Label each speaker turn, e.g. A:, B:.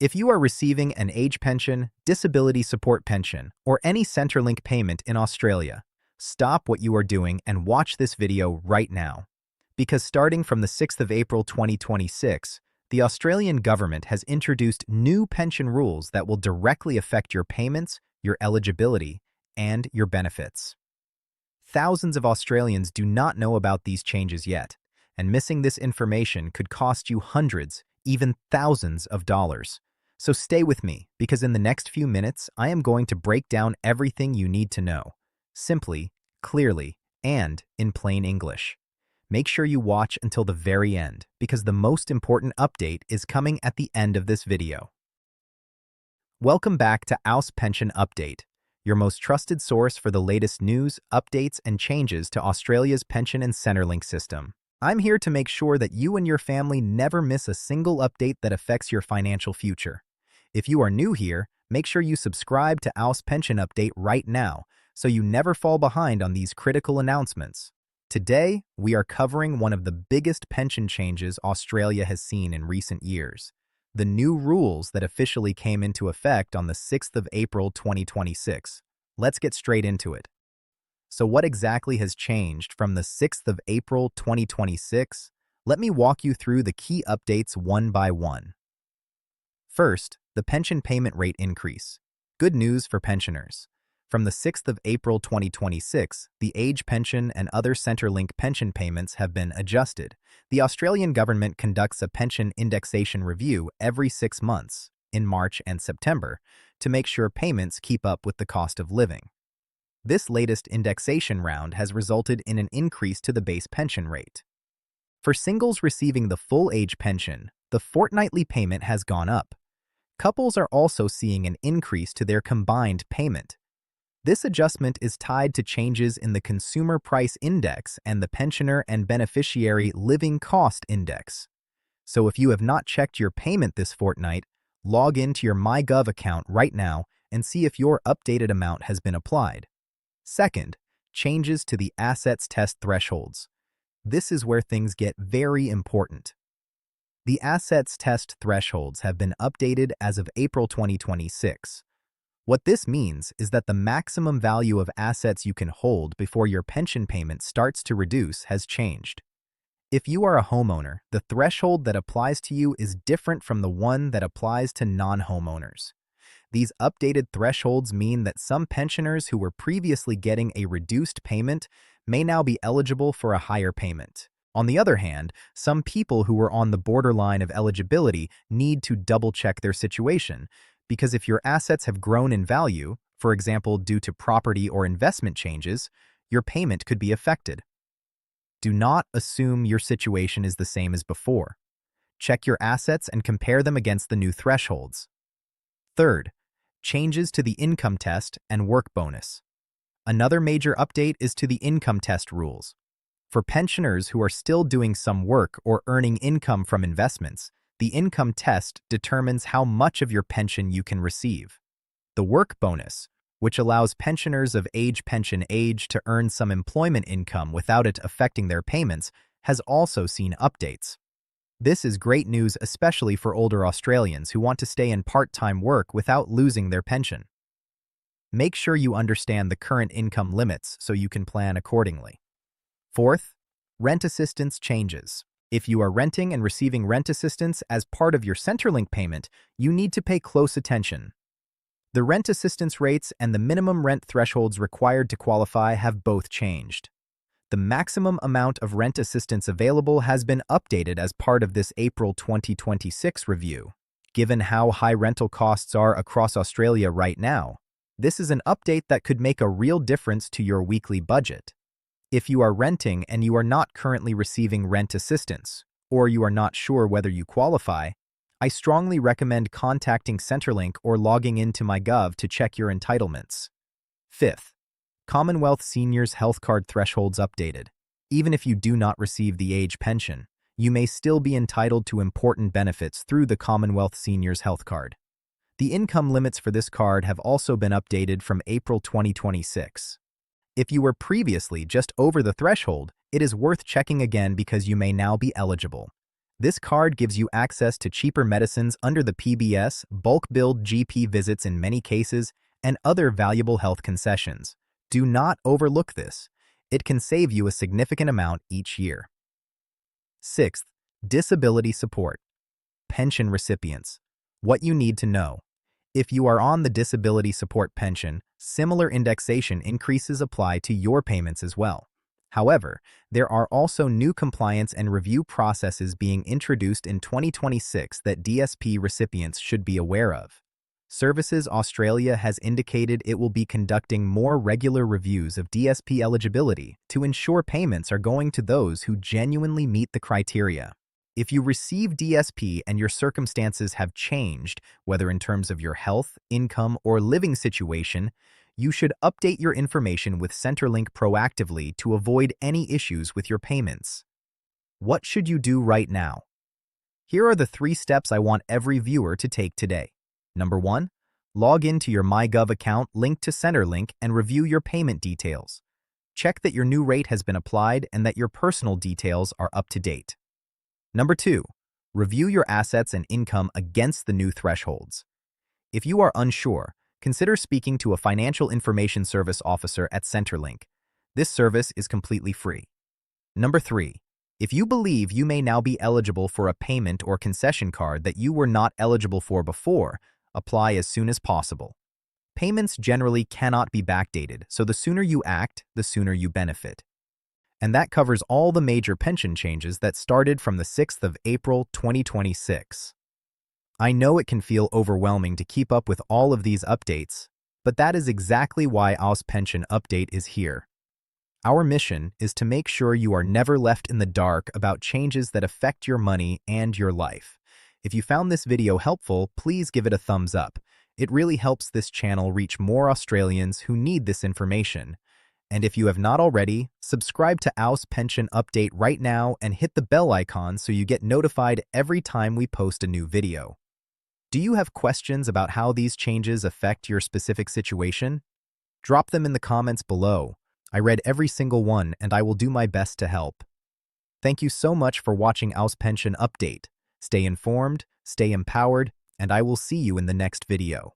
A: If you are receiving an age pension, disability support pension, or any Centrelink payment in Australia, stop what you are doing and watch this video right now. Because starting from the 6th of April 2026, the Australian government has introduced new pension rules that will directly affect your payments, your eligibility, and your benefits. Thousands of Australians do not know about these changes yet, and missing this information could cost you hundreds, even thousands of dollars. So stay with me, because in the next few minutes, I am going to break down everything you need to know, simply, clearly, and in plain English. Make sure you watch until the very end, because the most important update is coming at the end of this video. Welcome back to Aus Pension Update, your most trusted source for the latest news, updates, and changes to Australia's pension and Centrelink system. I'm here to make sure that you and your family never miss a single update that affects your financial future. If you are new here, make sure you subscribe to Aus Pension Update right now so you never fall behind on these critical announcements. Today, we are covering one of the biggest pension changes Australia has seen in recent years, the new rules that officially came into effect on the 6th of April 2026. Let's get straight into it. So what exactly has changed from the 6th of April 2026? Let me walk you through the key updates one by one. First, the pension payment rate increase. Good news for pensioners. From the 6th of April 2026, the age pension and other Centrelink pension payments have been adjusted. The Australian government conducts a pension indexation review every 6 months, in March and September, to make sure payments keep up with the cost of living. This latest indexation round has resulted in an increase to the base pension rate. For singles receiving the full age pension, the fortnightly payment has gone up. Couples are also seeing an increase to their combined payment. This adjustment is tied to changes in the Consumer Price Index and the Pensioner and Beneficiary Living Cost Index. So if you have not checked your payment this fortnight, log into your MyGov account right now and see if your updated amount has been applied. Second, changes to the assets test thresholds. This is where things get very important. The assets test thresholds have been updated as of April 2026. What this means is that the maximum value of assets you can hold before your pension payment starts to reduce has changed. If you are a homeowner, the threshold that applies to you is different from the one that applies to non-homeowners. These updated thresholds mean that some pensioners who were previously getting a reduced payment may now be eligible for a higher payment. On the other hand, some people who were on the borderline of eligibility need to double-check their situation, because if your assets have grown in value, for example due to property or investment changes, your payment could be affected. Do not assume your situation is the same as before. Check your assets and compare them against the new thresholds. Third, changes to the income test and work bonus. Another major update is to the income test rules. For pensioners who are still doing some work or earning income from investments, the income test determines how much of your pension you can receive. The work bonus, which allows pensioners of pension age to earn some employment income without it affecting their payments, has also seen updates. This is great news, especially for older Australians who want to stay in part-time work without losing their pension. Make sure you understand the current income limits so you can plan accordingly. Fourth, rent assistance changes. If you are renting and receiving rent assistance as part of your Centrelink payment, you need to pay close attention. The rent assistance rates and the minimum rent thresholds required to qualify have both changed. The maximum amount of rent assistance available has been updated as part of this April 2026 review. Given how high rental costs are across Australia right now, this is an update that could make a real difference to your weekly budget. If you are renting and you are not currently receiving rent assistance, or you are not sure whether you qualify, I strongly recommend contacting Centrelink or logging into MyGov to check your entitlements. Fifth, Commonwealth Seniors Health Card thresholds updated. Even if you do not receive the age pension, you may still be entitled to important benefits through the Commonwealth Seniors Health Card. The income limits for this card have also been updated from April 2026. If you were previously just over the threshold, it is worth checking again because you may now be eligible. This card gives you access to cheaper medicines under the PBS, bulk billed GP visits in many cases, and other valuable health concessions. Do not overlook this. It can save you a significant amount each year. Sixth, disability support. Pension recipients. What you need to know. If you are on the disability support pension, similar indexation increases apply to your payments as well. However, there are also new compliance and review processes being introduced in 2026 that DSP recipients should be aware of. Services Australia has indicated it will be conducting more regular reviews of DSP eligibility to ensure payments are going to those who genuinely meet the criteria. If you receive DSP and your circumstances have changed, whether in terms of your health, income, or living situation, you should update your information with Centrelink proactively to avoid any issues with your payments. What should you do right now? Here are the 3 steps I want every viewer to take today. Number 1, log into your MyGov account linked to Centrelink and review your payment details. Check that your new rate has been applied and that your personal details are up to date. Number 2, review your assets and income against the new thresholds. If you are unsure, consider speaking to a financial information service officer at Centrelink. This service is completely free. Number 3, if you believe you may now be eligible for a payment or concession card that you were not eligible for before, apply as soon as possible. Payments generally cannot be backdated, so the sooner you act, the sooner you benefit. And that covers all the major pension changes that started from the 6th of April 2026. I know it can feel overwhelming to keep up with all of these updates, but that is exactly why Aus Pension Update is here. Our mission is to make sure you are never left in the dark about changes that affect your money and your life. If you found this video helpful, please give it a thumbs up. It really helps this channel reach more Australians who need this information. And if you have not already, subscribe to Aus Pension Update right now and hit the bell icon so you get notified every time we post a new video. Do you have questions about how these changes affect your specific situation? Drop them in the comments below. I read every single one and I will do my best to help. Thank you so much for watching Aus Pension Update. Stay informed, stay empowered, and I will see you in the next video.